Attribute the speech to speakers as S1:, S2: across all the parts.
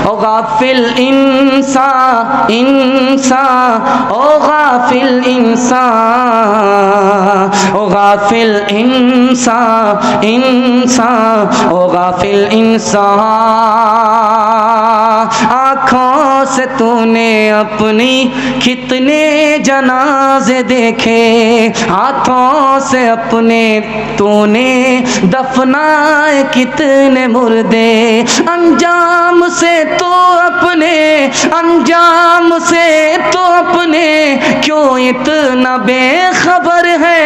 S1: ओ गाफिल इंसान इंसान, ओ गाफिल इंसान, ओ गाफिल इंसान इंसान, ओ गाफिल इंसान। आँखों से तूने अपनी कितने जनाजे देखे, हाथों से अपने तूने दफनाए कितने मुर्दे, अंजाम से तो अपने, अंजाम से तो अपने क्यों इतना बेखबर है।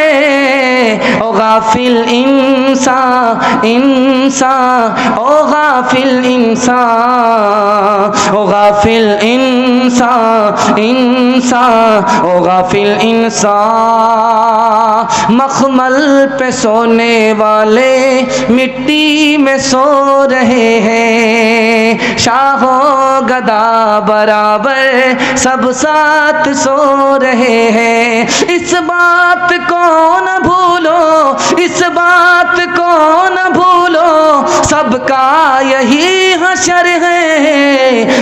S1: ओ गाफिल इंसान इंसान, ओ गाफिल इंसान, ओ गाफिल इंसान इंसान, ओ गाफिल इंसान। मखमल पे सोने वाले मिट्टी में सो रहे हैं, शाहो गदा बराबर सब साथ सो रहे हैं। इस बात को न भूलो, इस बात को न भूलो, सबका यही हशर है।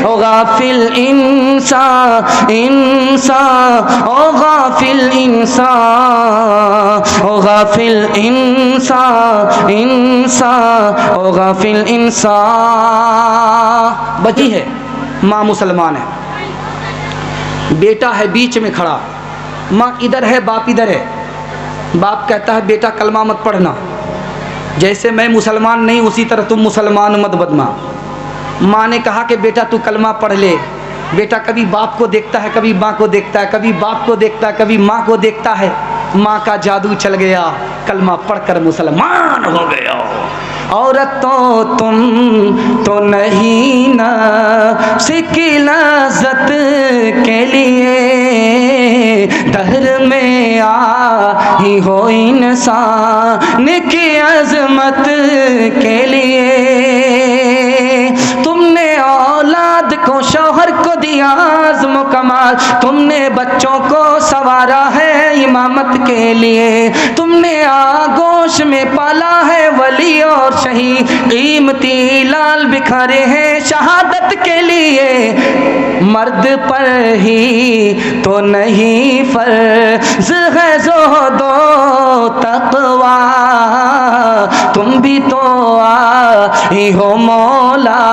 S1: ओ गाफिल इंसान इंसान, ओ गाफिल इंसान, ओ गाफिल इंसान इंसान, ओ गाफिल इंसान। बची है माँ मुसलमान है, बेटा है बीच में खड़ा, माँ इधर है बाप इधर है। बाप कहता है बेटा कलमा मत पढ़ना, जैसे मैं मुसलमान नहीं उसी तरह तुम मुसलमान मत बदमा। माँ ने कहा कि बेटा तू कलमा पढ़ ले। बेटा कभी बाप को देखता है, कभी माँ को देखता है, कभी बाप को देखता है, कभी माँ को देखता है। माँ का जादू चल गया, कलमा पढ़कर मुसलमान हो गया। औरत तो तुम तो नहीं ना सिकी लज़्ज़त के लिए, दहर में आई हो इंसान की अज़मत के लिए। तुमने औलाद को शौहर को दिया आज़्म कमाल, तुमने बच्चों को संवारा है इमामत के लिए। तुमने आगोश में पाला है वली और शहीद, कीमती लाल बिखरे हैं शहादत के लिए। मर्द पर ही तो नहीं फर्ज है ज़ुहदो तक़वा, तुम भी तो आई हो मौला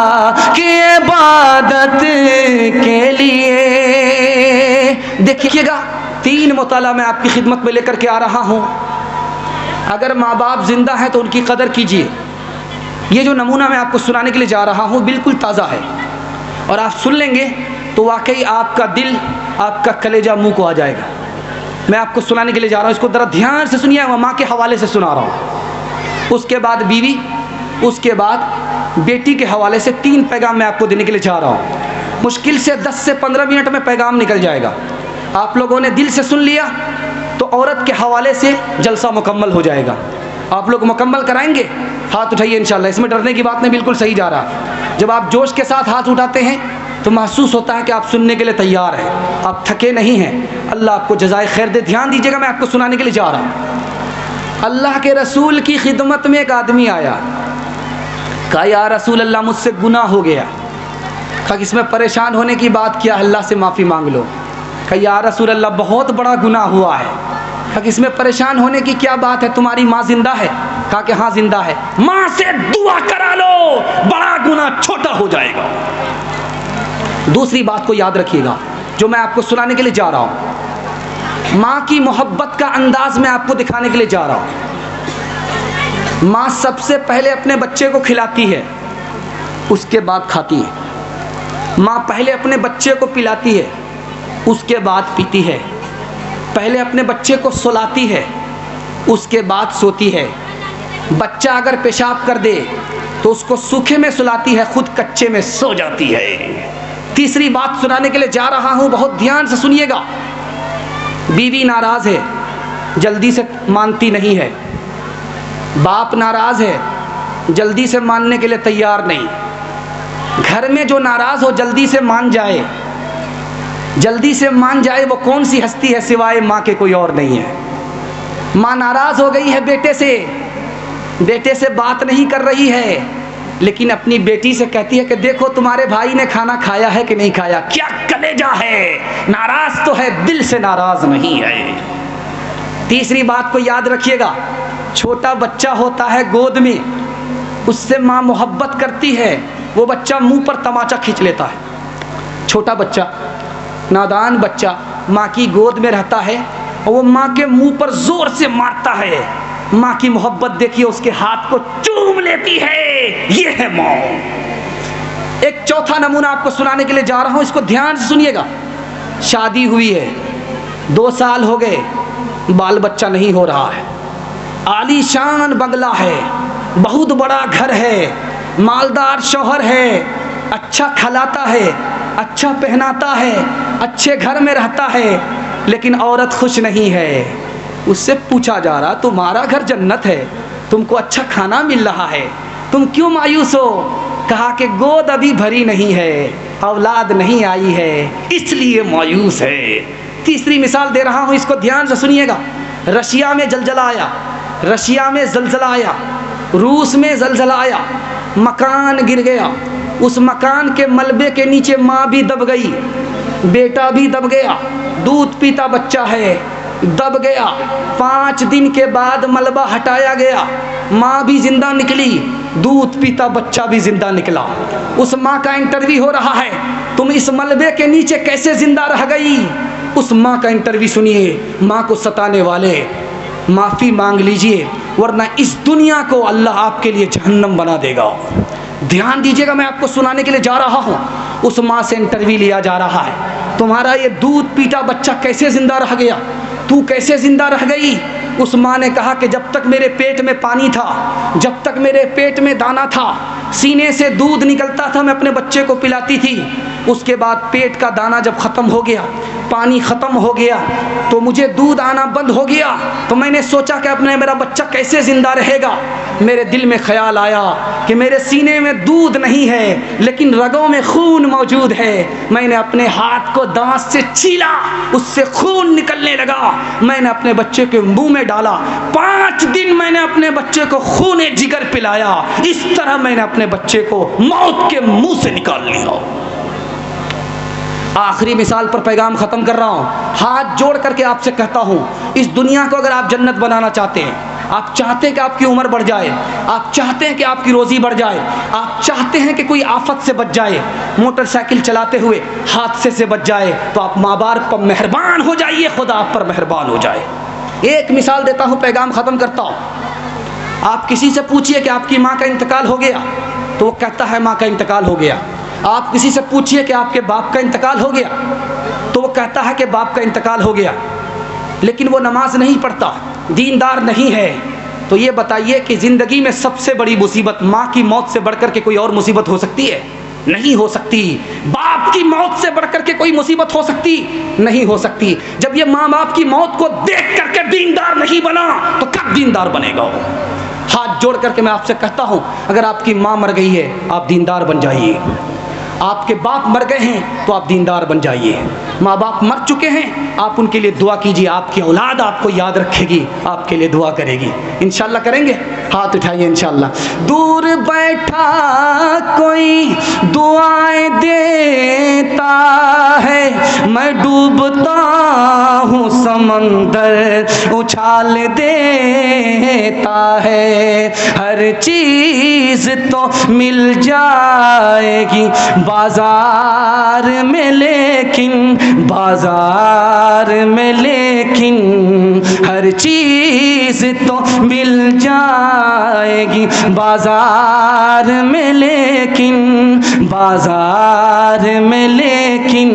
S1: की इबादत के लिए। देखिएगा 3 मुताला मैं आपकी खिदमत में लेकर के आ रहा हूँ। अगर माँ बाप जिंदा है तो उनकी कदर कीजिए। ये जो नमूना मैं आपको सुनाने के लिए जा रहा हूँ बिल्कुल ताज़ा है, और आप सुन लेंगे तो वाकई आपका दिल, आपका कलेजा मुंह को आ जाएगा। मैं आपको सुनाने के लिए जा रहा हूँ, इसको ज़रा ध्यान से सुनिए। मैं माँ के हवाले से सुना रहा हूँ, उसके बाद बीवी, उसके बाद बेटी के हवाले से 3 पैगाम मैं आपको देने के लिए जा रहा हूँ। मुश्किल से 10 से 15 मिनट में पैगाम निकल जाएगा। आप लोगों ने दिल से सुन लिया तो औरत के हवाले से जलसा मुकम्मल हो जाएगा। आप लोग मुकम्मल कराएंगे? हाथ उठाइए इंशाल्लाह। इसमें डरने की बात नहीं, बिल्कुल सही जा रहा है। जब आप जोश के साथ हाथ उठाते हैं तो महसूस होता है कि आप सुनने के लिए तैयार हैं, आप थके नहीं हैं। अल्लाह आपको जज़ाए खैर दे। ध्यान दीजिएगा, मैं आपको सुनाने के लिए जा रहा हूँ। अल्लाह के रसूल की खिदमत में एक आदमी आया, कहा या रसूल अल्लाह मुझसे गुनाह हो गया। कहा इसमें परेशान होने की बात क्या, अल्लाह से माफ़ी मांग लो। कहा या रसूल अल्लाह बहुत बड़ा गुनाह हुआ है। कहा इसमें परेशान होने की क्या बात है, तुम्हारी माँ जिंदा है? कहा कि हाँ जिंदा है। माँ से दुआ करा लो, बड़ा गुनाह छोटा हो जाएगा। दूसरी बात को याद रखिएगा जो मैं आपको सुनाने के लिए जा रहा हूँ। माँ की मोहब्बत का अंदाज मैं आपको दिखाने के लिए जा रहा हूँ। माँ सबसे पहले अपने बच्चे को खिलाती है, उसके बाद खाती है। माँ पहले अपने बच्चे को पिलाती है, उसके बाद पीती है। पहले अपने बच्चे को सुलाती है, उसके बाद सोती है। बच्चा अगर पेशाब कर दे तो उसको सूखे में सुलाती है, खुद कच्चे में सो जाती है। तीसरी बात सुनाने के लिए जा रहा हूँ, बहुत ध्यान से सुनिएगा। बीवी नाराज़ है, जल्दी से मानती नहीं है। बाप नाराज़ है, जल्दी से मानने के लिए तैयार नहीं। घर में जो नाराज़ हो जल्दी से मान जाए, जल्दी से मान जाए। वो कौन सी हस्ती है सिवाय माँ के, कोई और नहीं है। माँ नाराज़ हो गई है बेटे से, बेटे से बात नहीं कर रही है। लेकिन अपनी बेटी से कहती है कि देखो तुम्हारे भाई ने खाना खाया है कि नहीं खाया। क्या कलेजा है, नाराज तो है, दिल से नाराज नहीं है। तीसरी बात को याद रखिएगा, छोटा बच्चा होता है गोद में, उससे माँ मोहब्बत करती है, वो बच्चा मुंह पर तमाचा खींच लेता है। छोटा बच्चा, नादान बच्चा माँ की गोद में रहता है और वो माँ के मुंह पर जोर से मारता है। माँ की मोहब्बत देखिए, उसके हाथ को चूम लेती है। ये है माँ। एक चौथा नमूना आपको सुनाने के लिए जा रहा हूं, इसको ध्यान से सुनिएगा। शादी हुई है, 2 साल हो गए, बाल बच्चा नहीं हो रहा है। आलीशान बंगला है, बहुत बड़ा घर है, मालदार शौहर है, अच्छा खिलाता है, अच्छा पहनाता है, अच्छे घर में रहता है, लेकिन औरत खुश नहीं है। उससे पूछा जा रहा, तुम्हारा घर जन्नत है, तुमको अच्छा खाना मिल रहा है, तुम क्यों मायूस हो? कहा कि गोद अभी भरी नहीं है, औलाद नहीं आई है, इसलिए मायूस है। तीसरी मिसाल दे रहा हूँ, इसको ध्यान से सुनिएगा। रशिया में जलजला आया, रशिया में जलजला आया, रूस में जलजला आया, मकान गिर गया। उस मकान के मलबे के नीचे माँ भी दब गई, बेटा भी दब गया, दूध पीता बच्चा है, दब गया। 5 दिन के बाद मलबा हटाया गया, माँ भी जिंदा निकली, दूध पीता बच्चा भी जिंदा निकला। उस माँ का इंटरव्यू हो रहा है, तुम इस मलबे के नीचे कैसे जिंदा रह गई? उस माँ का इंटरव्यू सुनिए। माँ को सताने वाले माफ़ी मांग लीजिए, वरना इस दुनिया को अल्लाह आपके लिए जहन्नम बना देगा। ध्यान दीजिएगा, मैं आपको सुनाने के लिए जा रहा हूँ। उस माँ से इंटरव्यू लिया जा रहा है, तुम्हारा ये दूध पीता बच्चा कैसे जिंदा रह गया, तू कैसे जिंदा रह गई? उस माँ ने कहा कि जब तक मेरे पेट में पानी था, जब तक मेरे पेट में दाना था, सीने से दूध निकलता था, मैं अपने बच्चे को पिलाती थी। उसके बाद पेट का दाना जब ख़त्म हो गया, पानी ख़त्म हो गया, तो मुझे दूध आना बंद हो गया। तो मैंने सोचा कि अपने मेरा बच्चा कैसे ज़िंदा रहेगा। मेरे दिल में ख्याल आया कि मेरे सीने में दूध नहीं है, लेकिन रगों में खून मौजूद है। मैंने अपने हाथ को दांत से छीला, उससे खून निकलने लगा। मैंने अपने बच्चे के मुंह में डाला। 5 दिन मैंने अपने बच्चे को खून जिगर पिलाया। इस तरह मैंने अपने बच्चे को मौत के मुंह से निकाल लिया। आखिरी मिसाल पर पैगाम ख़त्म कर रहा हूँ। हाथ जोड़ करके आपसे कहता हूँ, इस दुनिया को अगर आप जन्नत बनाना चाहते हैं, आप चाहते हैं कि आपकी उम्र बढ़ जाए, आप चाहते हैं कि आपकी रोज़ी बढ़ जाए, आप चाहते हैं कि कोई आफत से बच जाए, मोटरसाइकिल चलाते हुए हादसे से बच जाए, तो आप माँ बाप पर मेहरबान हो जाइए, खुदा आप पर मेहरबान हो जाए। एक मिसाल देता हूँ, पैगाम ख़त्म करता हूँ। आप किसी से पूछिए कि आपकी माँ का इंतकाल हो गया, तो वो कहता है माँ का इंतकाल हो गया। आप किसी से पूछिए कि आपके बाप का इंतकाल हो गया, तो वो कहता है कि बाप का इंतकाल हो गया, लेकिन वो नमाज नहीं पढ़ता, दीनदार नहीं है। तो ये बताइए कि ज़िंदगी में सबसे बड़ी मुसीबत माँ की मौत से बढ़कर के कोई और मुसीबत हो सकती है? नहीं हो सकती। बाप की मौत से बढ़कर के कोई मुसीबत हो सकती? नहीं हो सकती। जब ये माँ बाप की मौत को देख करके दीनदार नहीं बना, तो कब दीनदार बनेगा? हाथ जोड़ करके मैं आपसे कहता हूँ, अगर आपकी माँ मर गई है, आप दीनदार बन जाइए। आपके बाप मर गए हैं तो आप दीनदार बन जाइए। माँ बाप मर चुके हैं, आप उनके लिए दुआ कीजिए, आपकी औलाद आपको याद रखेगी, आपके लिए दुआ करेगी। इंशाल्लाह करेंगे? हाथ उठाइए इंशाल्लाह। दूर बैठा कोई दुआएं देता है, मैं डूबता हूँ समंदर उछाल देता है। हर चीज़ तो मिल जाएगी बाजार में, लेकिन बाजार में लेकिन हर चीज़ तो मिल जाएगी बाजार में, लेकिन बाजार में लेकिन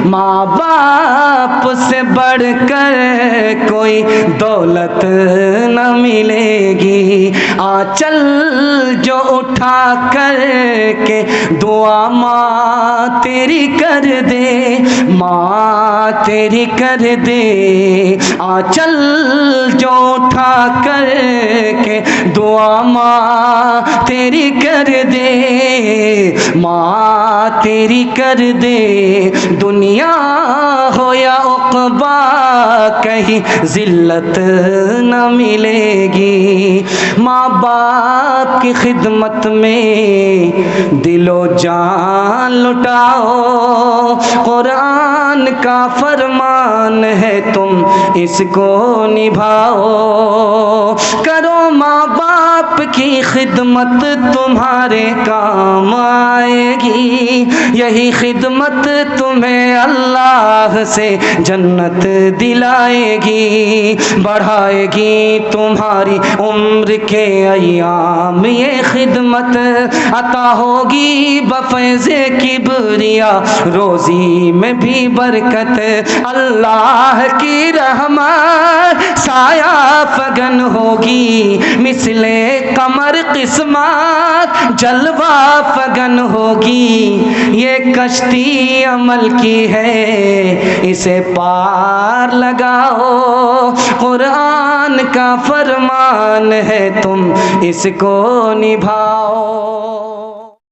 S1: माँ बाप से बढ़कर कोई दौलत न मिलेगी। आंचल जो उठा कर के दुआ माँ तेरी कर दे, माँ तेरी कर दे। आंचल जो उठा कर के दुआ माँ तेरी कर दे, माँ तेरी कर दे। दुनिया हो या उक़बा कहीं जिल्लत न मिलेगी। माँ बाप की खिदमत में दिलो जान लुटाओ, कुरान का फरमान है तुम इसको निभाओ। करो माँ बाप की खिदमत तुम्हारे काम आएगी, यही खिदमत तुम्हें अल्लाह से जन्नत दिलाएगी, बढ़ाएगी तुम्हारी उम्र के अय्याम ये खिदमत, अता होगी बफैज़े किबरिया रोज़ी में भी बरकत। अल्लाह की रहमत साया फगन होगी, मिसले कमर किस्मत जलवा फगन होगी। ये कश्ती अमल की है इसे पार लगाओ, कुरान का फरमान है तुम इसको निभाओ।